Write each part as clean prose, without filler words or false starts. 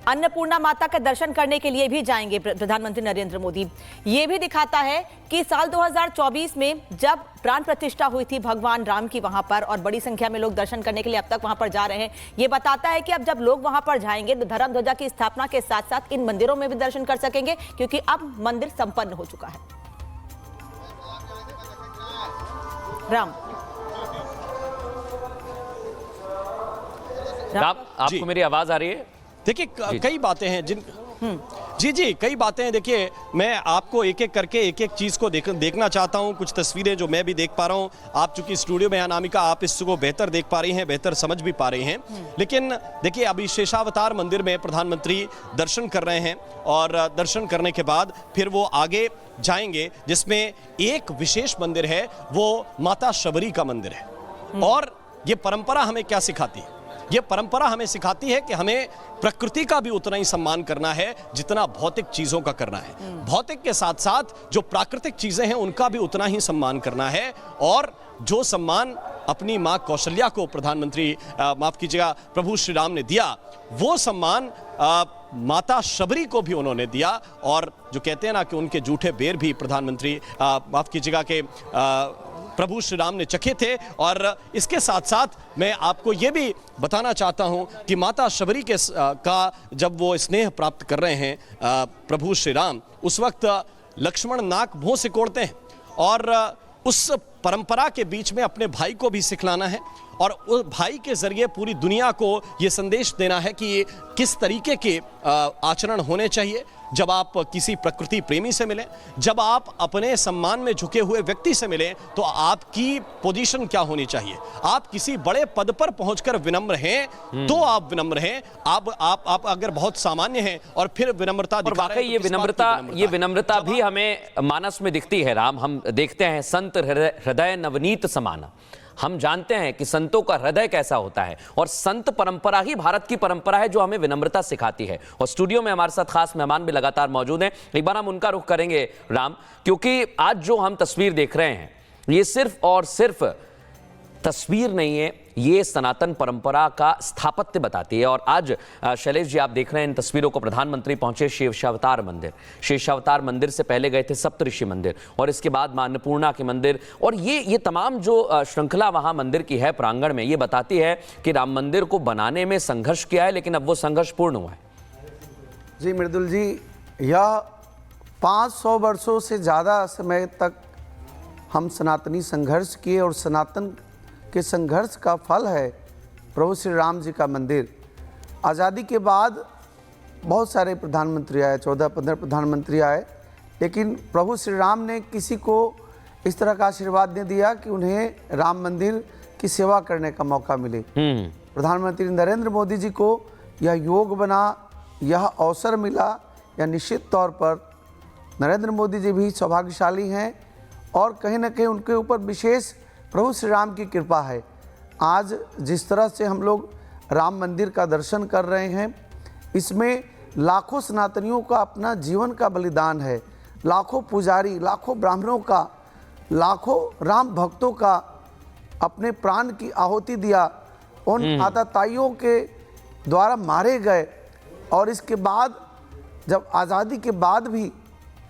अन्नपूर्णा माता के दर्शन करने के लिए भी जाएंगे प्रधानमंत्री नरेंद्र मोदी। ये भी दिखाता है कि साल 2024 में जब प्राण प्रतिष्ठा हुई थी भगवान राम की वहां पर, और बड़ी संख्या में लोग दर्शन करने के लिए अब तक वहां पर जा रहे हैं, ये बताता है कि अब जब लोग वहां पर जाएंगे तो धर्म ध्वजा की स्थापना के साथ साथ इन मंदिरों में भी दर्शन कर सकेंगे, क्योंकि अब मंदिर संपन्न हो चुका है। राम, आपको मेरी आवाज आ रही है? देखिए कई बातें हैं जिन जी कई बातें हैं। देखिए मैं आपको एक एक करके एक एक चीज़ को देखना चाहता हूं। कुछ तस्वीरें जो मैं भी देख पा रहा हूं, आप चूंकि स्टूडियो में अनामिका आप इसको बेहतर देख पा रही हैं, बेहतर समझ भी पा रही हैं। लेकिन देखिए अभी शेषावतार मंदिर में प्रधानमंत्री दर्शन कर रहे हैं और दर्शन करने के बाद फिर वो आगे जाएंगे, जिसमें एक विशेष मंदिर है, वो माता शबरी का मंदिर है। और ये परंपरा हमें क्या सिखाती है? ये परंपरा हमें सिखाती है कि हमें प्रकृति का भी उतना ही सम्मान करना है जितना भौतिक चीजों का करना है। भौतिक के साथ साथ जो प्राकृतिक चीजें हैं उनका भी उतना ही सम्मान करना है। और जो सम्मान अपनी मां कौशल्या को प्रधानमंत्री माफ कीजिएगा प्रभु श्री राम ने दिया, वो सम्मान माता शबरी को भी उन्होंने दिया। और जो कहते हैं ना कि उनके जूठे बेर भी प्रधानमंत्री माफ कीजिएगा के प्रभु श्री राम ने चखे थे। और इसके साथ साथ मैं आपको यह भी बताना चाहता हूं कि माता शबरी के का जब वो स्नेह प्राप्त कर रहे हैं प्रभु श्री राम, उस वक्त लक्ष्मण नाक मुंह सिकोड़ते हैं। और उस परंपरा के बीच में अपने भाई को भी सिखलाना है और उस भाई के जरिए पूरी दुनिया को ये संदेश देना है कि ये किस तरीके के आचरण होने चाहिए जब आप किसी प्रकृति प्रेमी से मिलें, जब आप अपने सम्मान में झुके हुए व्यक्ति से मिलें, तो आपकी पोजीशन क्या होनी चाहिए। आप किसी बड़े पद पर पहुंचकर विनम्र हैं तो आप विनम्र हैं। आप अगर बहुत सामान्य हैं और फिर विनम्रता दिखा रहे हैं, ये विनम्रता भी हमें मानस में दिखती है। राम, हम देखते हैं संत हृदय नवनीत समाना। हम जानते हैं कि संतों का हृदय कैसा होता है, और संत परंपरा ही भारत की परंपरा है जो हमें विनम्रता सिखाती है। और स्टूडियो में हमारे साथ खास मेहमान भी लगातार मौजूद हैं। एक बार हम उनका रुख करेंगे राम, क्योंकि आज जो हम तस्वीर देख रहे हैं ये सिर्फ और सिर्फ तस्वीर नहीं है, ये सनातन परंपरा का स्थापत्य बताती है। और आज शैलेश जी, आप देख रहे हैं इन तस्वीरों को, प्रधानमंत्री पहुंचे शेषावतार मंदिर। शेषावतार मंदिर से पहले गए थे सप्तऋषि मंदिर, और इसके बाद मां अन्नपूर्णा के मंदिर। और ये तमाम जो श्रृंखला वहां मंदिर की है प्रांगण में, ये बताती है कि राम मंदिर को बनाने में संघर्ष किया है, लेकिन अब वो संघर्ष पूर्ण हुआ है। जी मृदुल जी, यह 500 वर्षों से ज़्यादा समय तक हम सनातनी संघर्ष किए, और सनातन के संघर्ष का फल है प्रभु श्री राम जी का मंदिर। आज़ादी के बाद बहुत सारे प्रधानमंत्री आए, 14-15 प्रधानमंत्री आए, लेकिन प्रभु श्री राम ने किसी को इस तरह का आशीर्वाद नहीं दिया कि उन्हें राम मंदिर की सेवा करने का मौका मिले। प्रधानमंत्री नरेंद्र मोदी जी को यह योग बना, यह अवसर मिला। यह निश्चित तौर पर नरेंद्र मोदी जी भी सौभाग्यशाली हैं, और कहीं ना कहीं उनके ऊपर विशेष प्रभु श्री राम की कृपा है। आज जिस तरह से हम लोग राम मंदिर का दर्शन कर रहे हैं, इसमें लाखों सनातनियों का अपना जीवन का बलिदान है। लाखों पुजारी, लाखों ब्राह्मणों का, लाखों राम भक्तों का अपने प्राण की आहुति दिया, उन आतताइयों के द्वारा मारे गए। और इसके बाद जब आज़ादी के बाद भी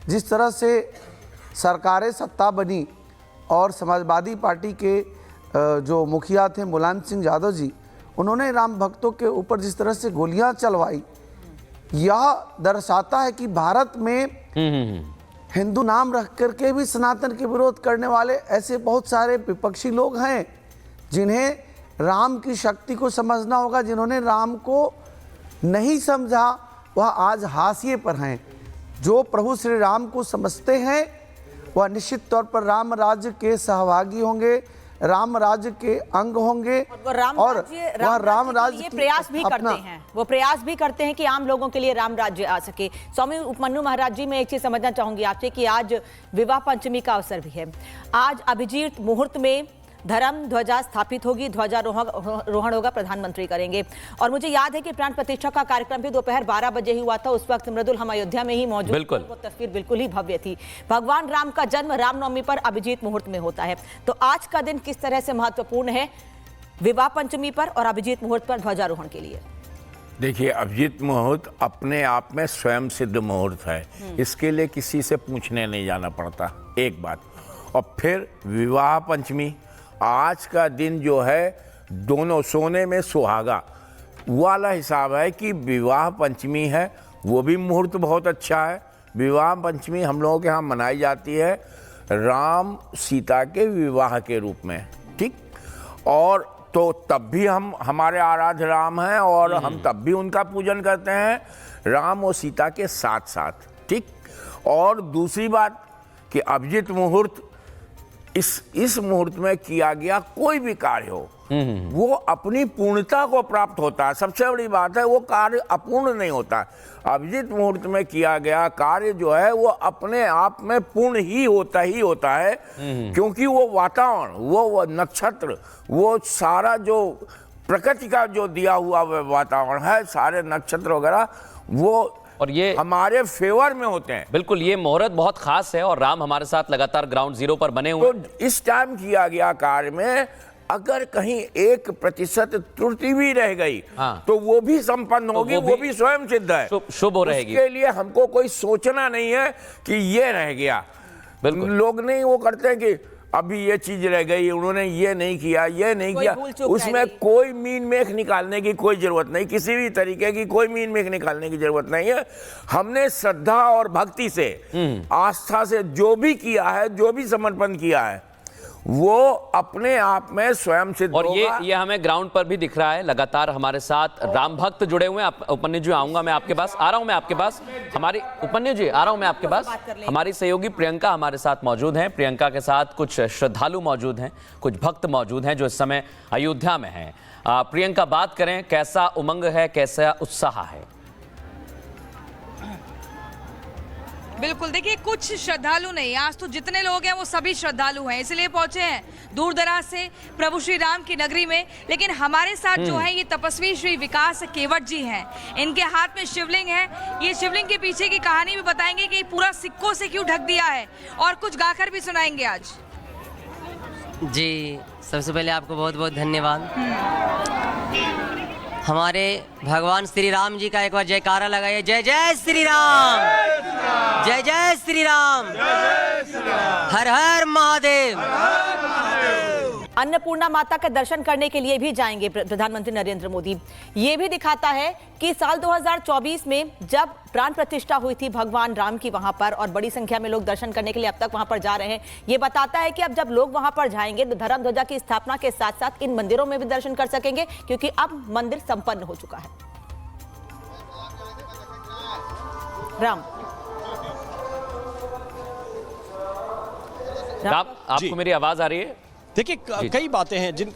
जिस तरह से सरकारें सत्ता बनी, और समाजवादी पार्टी के जो मुखिया थे मुलायम सिंह यादव जी, उन्होंने राम भक्तों के ऊपर जिस तरह से गोलियां चलवाई, यह दर्शाता है कि भारत में हिंदू नाम रख करके भी सनातन के विरोध करने वाले ऐसे बहुत सारे विपक्षी लोग हैं, जिन्हें राम की शक्ति को समझना होगा। जिन्होंने राम को नहीं समझा वह आज हाशिए पर हैं। जो प्रभु श्री राम को समझते हैं वह निश्चित तौर पर राम राज्य के सहभागी होंगे, राम राज्य के अंग होंगे, और वह राम राज्य प्रयास भी करते हैं। वो प्रयास भी करते हैं कि आम लोगों के लिए राम राज्य आ सके। स्वामी उपमन्यु महाराज जी, मैं एक चीज समझना चाहूंगी आपसे कि आज विवाह पंचमी का अवसर भी है। आज अभिजीत मुहूर्त में धर्म ध्वजा स्थापित होगी, ध्वजारोहण होगा, प्रधानमंत्री करेंगे। और मुझे याद है कि प्राण प्रतिष्ठा का कार्यक्रम भी दोपहर 12 बजे ही हुआ था। उस वक्त मृदुल हम अयोध्या में ही मौजूद थे। वो तस्वीर बिल्कुल ही भव्य थी। भगवान राम का जन्म रामनवमी पर अभिजीत मुहूर्त में होता है। तो आज का दिन किस तरह से महत्वपूर्ण है विवाह पंचमी पर और अभिजीत मुहूर्त पर ध्वजारोहण के लिए? देखिए, अभिजीत मुहूर्त अपने आप में स्वयं सिद्ध मुहूर्त है। इसके लिए किसी से पूछने नहीं जाना पड़ता, एक बात। और फिर विवाह पंचमी, आज का दिन जो है दोनों सोने में सुहागा वाला हिसाब है कि विवाह पंचमी है, वो भी मुहूर्त बहुत अच्छा है। विवाह पंचमी हम लोगों के यहाँ मनाई जाती है राम सीता के विवाह के रूप में, ठीक। और तो तब भी हम हमारे आराध्य राम हैं और हम तब भी उनका पूजन करते हैं राम और सीता के साथ साथ, ठीक। और दूसरी बात कि अभिजीत मुहूर्त, इस मुहूर्त में किया गया कोई भी कार्य हो वो अपनी पूर्णता को प्राप्त होता है। सबसे बड़ी बात है, वो कार्य अपूर्ण नहीं होता। अभिजीत मुहूर्त में किया गया कार्य जो है वो अपने आप में पूर्ण ही होता है क्योंकि वो वातावरण, वो नक्षत्र, वो सारा जो प्रकृति का जो दिया हुआ वातावरण है, सारे नक्षत्र वगैरह, वो और ये हमारे फेवर में होते हैं। बिल्कुल, ये मुहूर्त बहुत खास है और राम हमारे साथ लगातार ग्राउंड जीरो पर बने हुए। तो इस टाइम किया गया कार्य में अगर कहीं 1% त्रुटि भी रह गई तो वो भी संपन्न होगी, वो भी स्वयं सिद्ध है, शुभ हो रहेगी। उसके लिए हमको कोई सोचना नहीं है कि ये रह गया। बिल्कुल, लोग नहीं वो करते हैं कि अभी ये चीज रह गई, उन्होंने ये नहीं किया, ये नहीं किया। उसमें कोई मीन मेख निकालने की कोई जरूरत नहीं, किसी भी तरीके की कोई मीन मेख निकालने की जरूरत नहीं है। हमने श्रद्धा और भक्ति से, आस्था से जो भी किया है, जो भी समर्पण किया है, वो अपने आप में स्वयं सिद्ध होगा। और ये हमें ग्राउंड पर भी दिख रहा है। लगातार हमारे साथ राम भक्त जुड़े हुए हैं। उपन्या जी, आऊंगा मैं आपके पास, आ रहा हूं मैं आपके पास। हमारी उपन्या जी, आ रहा हूं मैं आपके पास। हमारी सहयोगी प्रियंका हमारे साथ मौजूद हैं। प्रियंका के साथ कुछ श्रद्धालु मौजूद हैं, कुछ भक्त मौजूद हैं जो इस समय अयोध्या में हैं। प्रियंका, बात करें, कैसा उमंग है, कैसा उत्साह है? बिल्कुल, देखिए, कुछ श्रद्धालु नहीं, आज तो जितने लोग हैं वो सभी श्रद्धालु हैं, इसलिए पहुंचे हैं दूर दराज से प्रभु श्री राम की नगरी में। लेकिन हमारे साथ जो है ये तपस्वी श्री विकास केवट जी हैं। इनके हाथ में शिवलिंग है। ये शिवलिंग के पीछे की कहानी भी बताएंगे कि पूरा सिक्कों से क्यों ढक दिया है, और कुछ गाकर भी सुनाएंगे आज। जी, सबसे पहले आपको बहुत बहुत धन्यवाद। हमारे भगवान श्री राम जी का एक बार जयकारा लगाइए। जय जय श्री राम, जय जय श्री राम, हर हर महादेव। अन्नपूर्णा माता के दर्शन करने के लिए भी जाएंगे प्रधानमंत्री नरेंद्र मोदी। ये भी दिखाता है कि साल 2024 में जब प्राण प्रतिष्ठा हुई थी भगवान राम की वहां पर, और बड़ी संख्या में लोग दर्शन करने के लिए अब तक वहां पर जा रहे हैं, ये बताता है कि अब जब लोग वहां पर जाएंगे तो धर्म ध्वजा की स्थापना के साथ साथ इन मंदिरों में भी दर्शन कर सकेंगे, क्योंकि अब मंदिर संपन्न हो चुका है। राम, आपको मेरी आवाज आ रही है? देखिए, कई बातें हैं जिन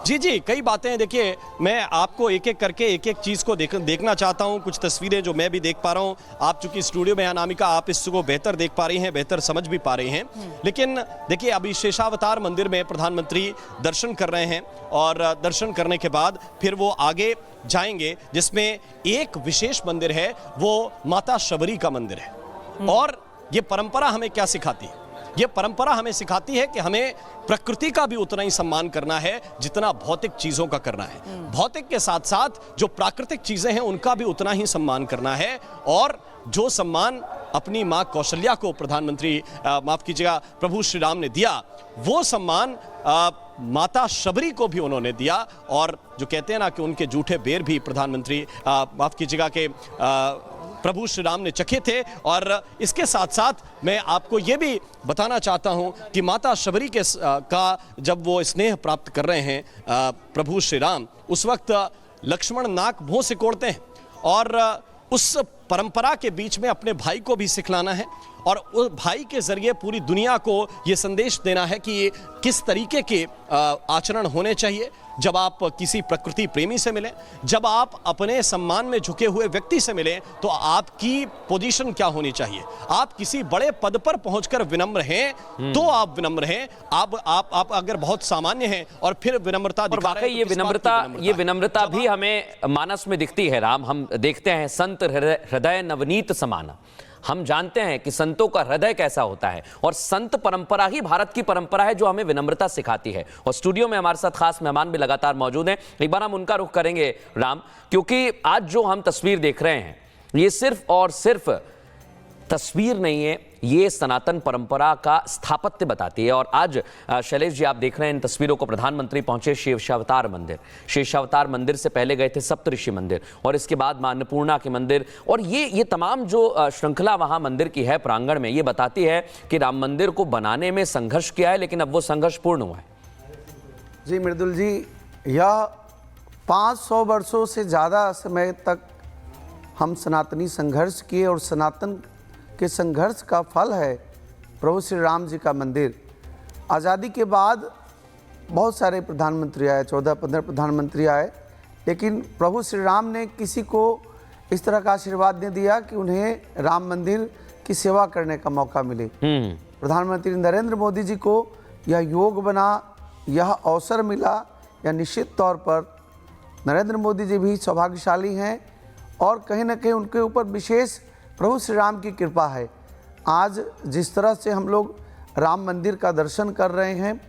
जी कई बातें हैं। देखिए, मैं आपको एक एक करके एक एक चीज़ को देखना चाहता हूं। कुछ तस्वीरें जो मैं भी देख पा रहा हूं, आप चूंकि स्टूडियो में अनामिका, आप इसको बेहतर देख पा रही हैं, बेहतर समझ भी पा रही हैं। लेकिन देखिए, अभी शेषावतार मंदिर में प्रधानमंत्री दर्शन कर रहे हैं और दर्शन करने के बाद फिर वो आगे जाएंगे, जिसमें एक विशेष मंदिर है, वो माता शबरी का मंदिर है। और ये परंपरा हमें क्या सिखाती है? ये परंपरा हमें सिखाती है कि हमें प्रकृति का भी उतना ही सम्मान करना है जितना भौतिक चीजों का करना है। भौतिक के साथ साथ जो प्राकृतिक चीजें हैं उनका भी उतना ही सम्मान करना है। और जो सम्मान अपनी मां कौशल्या को प्रधानमंत्री, माफ कीजिएगा, प्रभु श्री राम ने दिया, वो सम्मान माता शबरी को भी उन्होंने दिया। और जो कहते हैं ना कि उनके जूठे बेर भी प्रधानमंत्री, माफ कीजिएगा, के प्रभु श्री राम ने चखे थे। और इसके साथ साथ मैं आपको ये भी बताना चाहता हूँ कि माता शबरी के का जब वो स्नेह प्राप्त कर रहे हैं प्रभु श्री राम, उस वक्त लक्ष्मण नाक मुंह सिकोड़ते हैं। और उस परंपरा के बीच में अपने भाई को भी सिखलाना है और उस भाई के जरिए पूरी दुनिया को ये संदेश देना है कि ये किस तरीके के आचरण होने चाहिए जब आप किसी प्रकृति प्रेमी से मिलें, जब आप अपने सम्मान में झुके हुए व्यक्ति से मिलें, तो आपकी पोजीशन क्या होनी चाहिए। आप किसी बड़े पद पर पहुंचकर विनम्र हैं तो आप विनम्र हैं। आप अगर बहुत सामान्य हैं और फिर विनम्रता दिखा रहे हैं, ये विनम्रता भी हमें मानस में दिखती है। राम, हम देखते हैं संत हृदय नवनीत समाना। हम जानते हैं कि संतों का हृदय कैसा होता है और संत परंपरा ही भारत की परंपरा है जो हमें विनम्रता सिखाती है। और स्टूडियो में हमारे साथ खास मेहमान भी लगातार मौजूद हैं। एक बार हम उनका रुख करेंगे राम, क्योंकि आज जो हम तस्वीर देख रहे हैं ये सिर्फ और सिर्फ तस्वीर नहीं है, ये सनातन परंपरा का स्थापत्य बताती है। और आज शैलेश जी आप देख रहे हैं इन तस्वीरों को, प्रधानमंत्री पहुंचे शेषावतार मंदिर, शेषावतार मंदिर से पहले गए थे सप्तऋषि मंदिर और इसके बाद मां अन्नपूर्णा के मंदिर, और ये तमाम जो श्रृंखला वहां मंदिर की है प्रांगण में, ये बताती है कि राम मंदिर को बनाने में संघर्ष किया है, लेकिन अब वो संघर्ष पूर्ण हुआ है। जी मृदुल जी, यह 500 वर्षों से ज़्यादा समय तक हम सनातनी संघर्ष किए और सनातन के संघर्ष का फल है प्रभु श्री राम जी का मंदिर। आज़ादी के बाद बहुत सारे प्रधानमंत्री आए, 14-15 प्रधानमंत्री आए, लेकिन प्रभु श्री राम ने किसी को इस तरह का आशीर्वाद नहीं दिया कि उन्हें राम मंदिर की सेवा करने का मौका मिले। प्रधानमंत्री नरेंद्र मोदी जी को यह योग बना, यह अवसर मिला, यह निश्चित तौर पर नरेंद्र मोदी जी भी सौभाग्यशाली हैं और कहीं ना कहीं उनके ऊपर विशेष प्रभु श्री राम की कृपा है। आज जिस तरह से हम लोग राम मंदिर का दर्शन कर रहे हैं,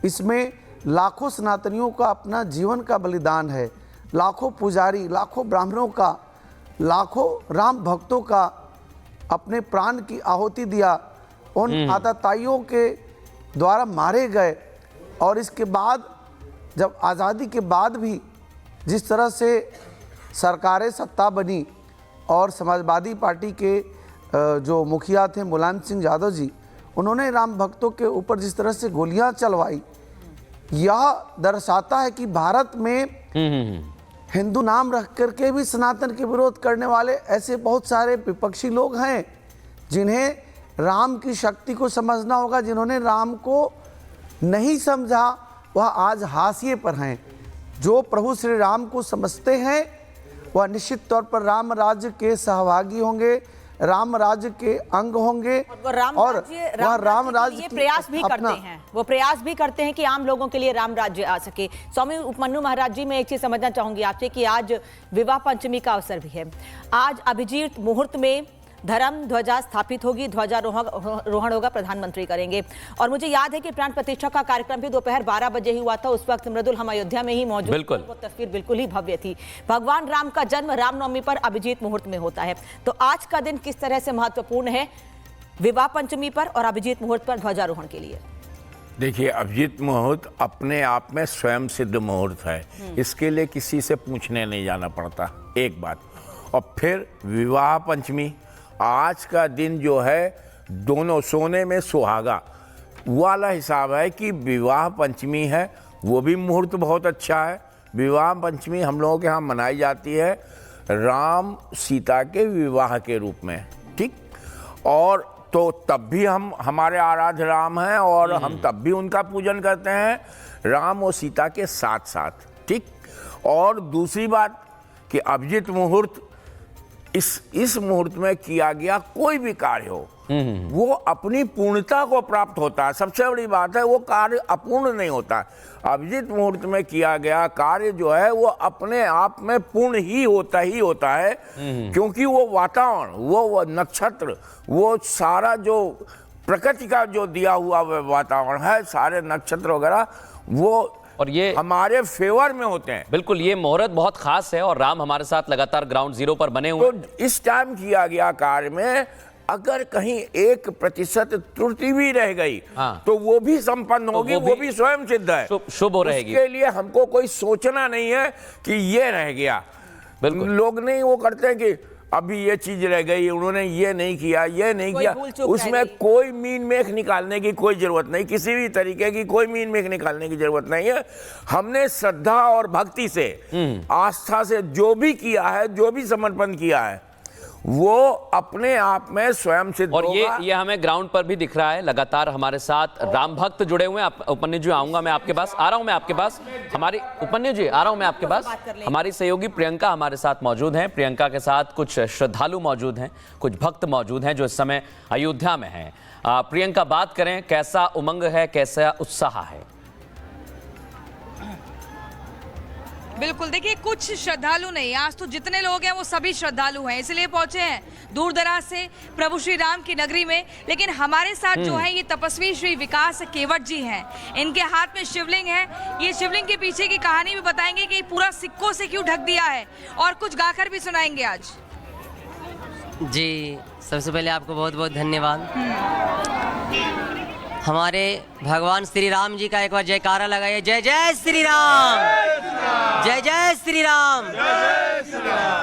इसमें लाखों सनातनियों का अपना जीवन का बलिदान है, लाखों पुजारी, लाखों ब्राह्मणों का, लाखों राम भक्तों का अपने प्राण की आहुति दिया, उन आतताइयों के द्वारा मारे गए। और इसके बाद जब आज़ादी के बाद भी जिस तरह से सरकारें सत्ता बनी और समाजवादी पार्टी के जो मुखिया थे मुलायम सिंह यादव जी, उन्होंने राम भक्तों के ऊपर जिस तरह से गोलियां चलवाई, यह दर्शाता है कि भारत में हिंदू नाम रख करके भी सनातन के विरोध करने वाले ऐसे बहुत सारे विपक्षी लोग हैं जिन्हें राम की शक्ति को समझना होगा। जिन्होंने राम को नहीं समझा वह आज हाशिए पर हैं। जो प्रभु श्री राम को समझते हैं वह निश्चित तौर पर राम राज्य के सहभागी होंगे, राम राज्य के अंग होंगे और वह राम राज्य ये प्रयास भी करते हैं, वो प्रयास भी करते हैं कि आम लोगों के लिए राम राज्य आ सके। स्वामी उपमन्यु महाराज जी, मैं एक चीज समझना चाहूंगी आपसे कि आज विवाह पंचमी का अवसर भी है। आज अभिजीत मुहूर्त में धर्म ध्वजा स्थापित होगी, ध्वजारोहण होगा, प्रधानमंत्री करेंगे। और मुझे याद है कि प्राण प्रतिष्ठा का कार्यक्रम भी दोपहर 12 बजे ही हुआ था। उस वक्त मृदुल हम अयोध्या में ही मौजूद थे। वो तस्वीर बिल्कुल ही भव्य थी। भगवान राम का जन्म रामनवमी पर अभिजीत मुहूर्त में होता है। तो आज का दिन किस तरह से महत्वपूर्ण है विवाह पंचमी पर और अभिजीत मुहूर्त पर ध्वजारोहण के लिए? देखिए, अभिजीत मुहूर्त अपने आप में स्वयं सिद्ध मुहूर्त है, इसके लिए किसी से पूछने नहीं जाना पड़ता, एक बात। और फिर विवाह पंचमी, आज का दिन जो है दोनों सोने में सुहागा वाला हिसाब है कि विवाह पंचमी है, वो भी मुहूर्त बहुत अच्छा है। विवाह पंचमी हम लोगों के यहाँ मनाई जाती है राम सीता के विवाह के रूप में, ठीक। और तो तब भी हम हमारे आराध्य राम हैं और हम तब भी उनका पूजन करते हैं राम और सीता के साथ साथ, ठीक। और दूसरी बात कि अभिजीत मुहूर्त, इस मुहूर्त में किया गया कोई भी कार्य हो वो अपनी पूर्णता को प्राप्त होता है। सबसे बड़ी बात है, वो कार्य अपूर्ण नहीं होता। अभिजीत मुहूर्त में किया गया कार्य जो है वो अपने आप में पूर्ण ही होता है क्योंकि वो वातावरण, वो नक्षत्र, वो सारा जो प्रकृति का जो दिया हुआ वातावरण है, सारे नक्षत्र वगैरह, वो और ये हमारे फेवर में होते हैं। बिल्कुल, ये मुहूर्त बहुत खास है और राम हमारे साथ लगातार ग्राउंड जीरो पर बने हुए। तो इस टाइम किया गया कार्य में अगर कहीं 1% त्रुटि भी रह गई तो वो भी संपन्न होगी, वो भी स्वयं सिद्ध है, शुभ रहेगी। उसके लिए हमको कोई सोचना नहीं है कि ये रह गया। बिल्कुल, लोग नहीं वो करते हैं कि अभी ये चीज रह गई, उन्होंने ये नहीं किया, ये नहीं किया, उसमें कोई मीन मेख निकालने की कोई जरूरत नहीं, किसी भी तरीके की कोई मीन मेख निकालने की जरूरत नहीं है। हमने श्रद्धा और भक्ति से, आस्था से जो भी किया है, जो भी समर्पण किया है, वो अपने आप में स्वयं सिद्ध होगा। और ये हमें ग्राउंड पर भी दिख रहा है। लगातार हमारे साथ राम भक्त जुड़े हुए हैं। उपन्यु जी, आऊंगा मैं आपके पास, आ रहा हूं मैं आपके पास। हमारी उपन्यु जी, आ रहा हूं मैं आपके पास। हमारी सहयोगी प्रियंका हमारे साथ मौजूद हैं। प्रियंका के साथ कुछ श्रद्धालु मौजूद हैं, कुछ भक्त मौजूद हैं जो इस समय अयोध्या में हैं। प्रियंका, बात करें, कैसा उमंग है, कैसा उत्साह है? बिल्कुल, देखिए कुछ श्रद्धालु नहीं, आज तो जितने लोग हैं वो सभी श्रद्धालु हैं, इसलिए पहुंचे हैं दूर दराज से प्रभु श्री राम की नगरी में। लेकिन हमारे साथ जो है ये तपस्वी श्री विकास केवट जी हैं। इनके हाथ में शिवलिंग है। ये शिवलिंग के पीछे की कहानी भी बताएंगे कि पूरा सिक्कों से क्यों ढक दिया है, और कुछ गाकर भी सुनाएंगे आज। जी, सबसे पहले आपको बहुत बहुत धन्यवाद। हमारे भगवान श्री राम जी का एक बार जयकारा लगाइए। जय जय श्री राम, जय जय श्री राम,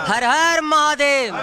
हर हर महादेव।